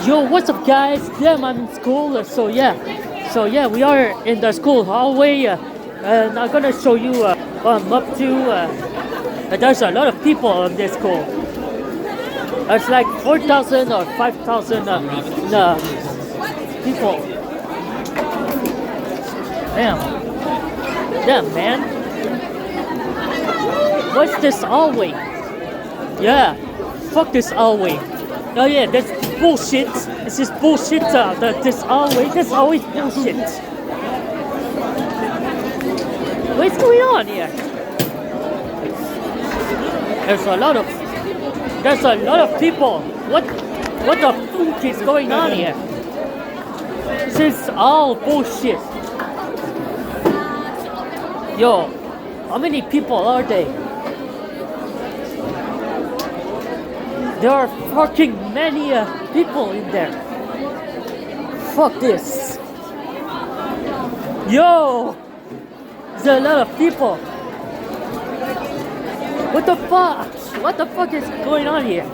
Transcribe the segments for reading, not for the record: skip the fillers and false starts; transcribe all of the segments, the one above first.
Yo, what's up, guys? Damn, I'm in school. So yeah, we are in the school hallway, and I'm gonna show you what I'm up to. There's a lot of people in this school. There's like 4,000 or 5,000 people. Damn, damn, man. What's this hallway? Yeah, fuck this hallway. Oh yeah, that's bullshit. This is bullshit. This always bullshit. What's going on here? There's a lot of people. What the fuck is going on here? This is all bullshit. Yo, how many people are they? There are fucking many people in there. Fuck this. Yo! There's a lot of people. What the fuck? What the fuck is going on here?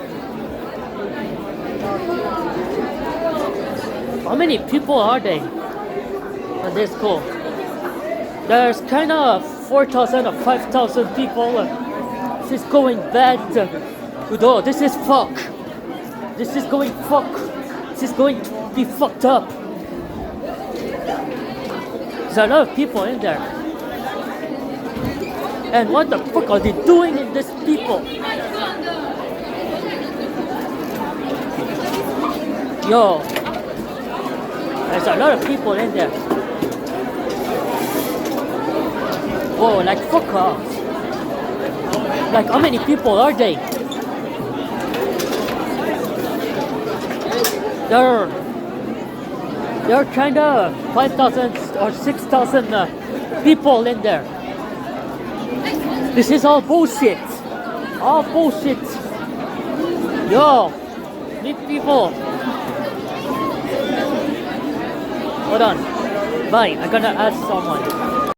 How many people are they on this school? There's kind of 4,000 or 5,000 people. This is going bad. Oh, this is fuck. This is going fuck. This is going to be fucked up. There's a lot of people in there. And what the fuck are they doing in this people? Yo, there's a lot of people in there. Whoa, like fuck off. Like how many people are they? There are kind of 5,000 or 6,000 people in there. This is all bullshit. All bullshit. Yo, meet people. Hold on. Bye. I'm gonna ask someone.